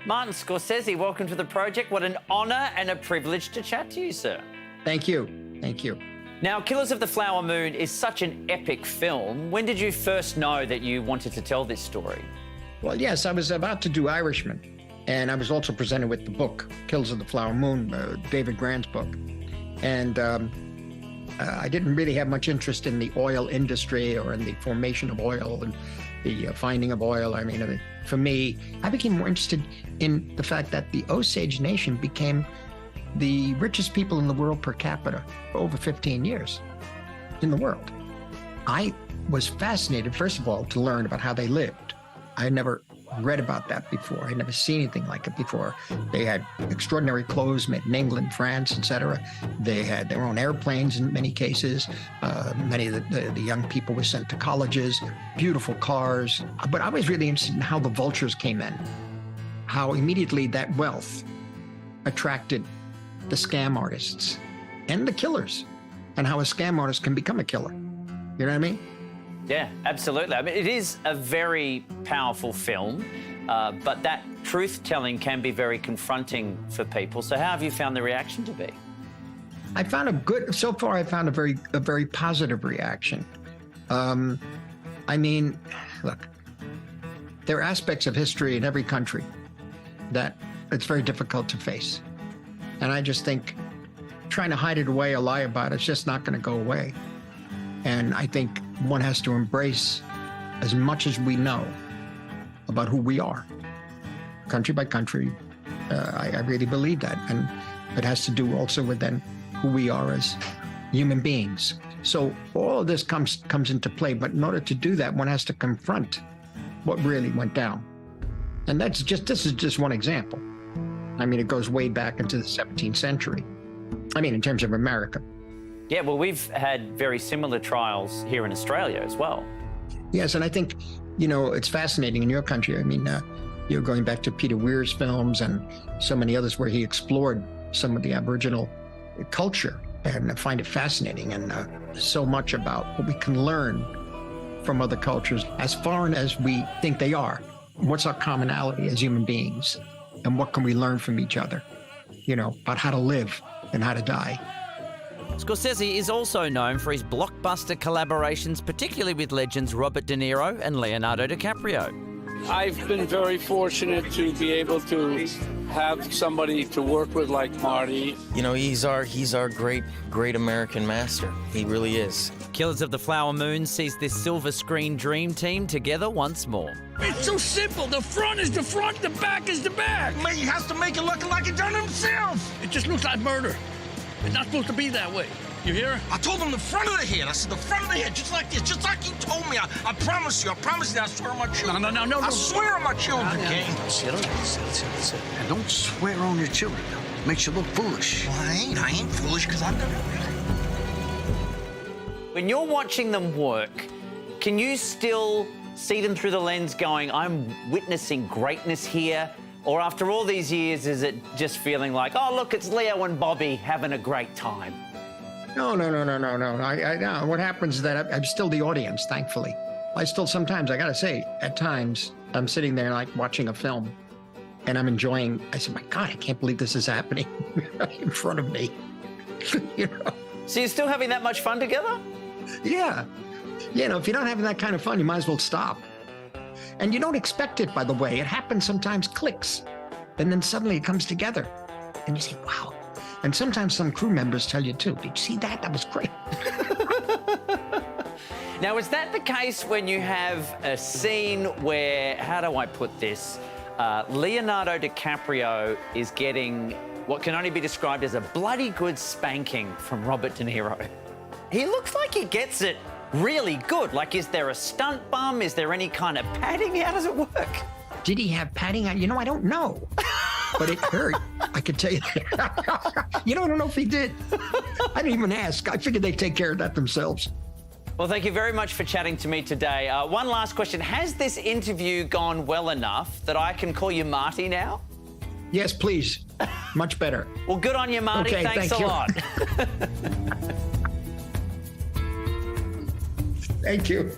Martin Scorsese, welcome to the project. What an honour and a privilege to chat to you, sir. Thank you. Thank you. Now, Killers of the Flower Moon is such an epic film. When did you first know that you wanted to tell this story? Well, yes, I was about to do Irishman, and I was also presented with the book, Killers of the Flower Moon, David Grant's book. And I didn't really have much interest in the oil industry or in the formation of oil and the finding of oil. I mean, for me, I became more interested in the fact that the Osage Nation became the richest people in the world per capita for over 15 years in the world. I was fascinated, first of all, to learn about how they lived. I had never read about that before. I'd never seen anything like it before. They had extraordinary clothes made in England, France, etc. They had their own airplanes in many cases. Many of the young people were sent to colleges, beautiful cars. But I was really interested in how the vultures came in, how immediately that wealth attracted the scam artists and the killers, and how a scam artist can become a killer. You know what I mean? Yeah, absolutely. I mean, it is a very powerful film, but that truth-telling can be very confronting for people. So how have you found the reaction to be? I found so far I found a very positive reaction. I mean, look, there are aspects of history in every country that it's very difficult to face. And I just think trying to hide it away or lie about it's just not going to go away. And I think one has to embrace as much as we know about who we are, country by country. I really believe that. And it has to do also with then who we are as human beings. So all of this comes into play. But in order to do that, one has to confront what really went down. And this is just one example. I mean, it goes way back into the 17th century. I mean, in terms of America. Yeah, well, we've had very similar trials here in Australia as well. Yes, and I think, you know, it's fascinating in your country. I mean, you're going back to Peter Weir's films and so many others where he explored some of the Aboriginal culture. And I find it fascinating and so much about what we can learn from other cultures as foreign as we think they are. What's our commonality as human beings? And what can we learn from each other, you know, about how to live and how to die. Scorsese is also known for his blockbuster collaborations, particularly with legends Robert De Niro and Leonardo DiCaprio. I've been very fortunate to be able to have somebody to work with like Marty. You know, he's our great American master. He really is. Killers of the Flower Moon sees this silver screen dream team together once more. It's so simple. The front is the front, the back is the back. Man, he has to make it look like he done himself. It just looks like murder. It's not supposed to be that way. You hear? I told him the front of the head. I said the front of the head, just like this, just like you told me. I promise you. I promise you. I swear on my children. No. I swear on my children, King. Sit. And don't swear on your children. Makes you look foolish. Well, I ain't foolish because I've done it. When you're watching them work, can you still see them through the lens going, I'm witnessing greatness here? Or after all these years, is it just feeling like, oh, look, it's Leo and Bobby having a great time? No. What happens is that I'm still the audience, thankfully. I still sometimes, I gotta say, at times, I'm sitting there like watching a film and I'm enjoying, I said, my God, I can't believe this is happening in front of me. You know? So you're still having that much fun together? Yeah. You know, if you're not having that kind of fun, you might as well stop. And you don't expect it, by the way. It happens sometimes, clicks. And then suddenly it comes together. And you say, wow. And sometimes some crew members tell you, too, did you see that? That was great. Now, is that the case when you have a scene where, how do I put this? Leonardo DiCaprio is getting what can only be described as a bloody good spanking from Robert De Niro. He looks like he gets it really good. Like, is there a stunt bum? Is there any kind of padding? How does it work? Did he have padding on? You know, I don't know. But it hurt. I could tell you that. You know, I don't know if he did. I didn't even ask. I figured they'd take care of that themselves. Well, thank you very much for chatting to me today. One last question. Has this interview gone well enough that I can call you Marty now? Yes, please. Much better. Well, good on you, Marty. Okay, Thanks thank a you. lot. Thank you.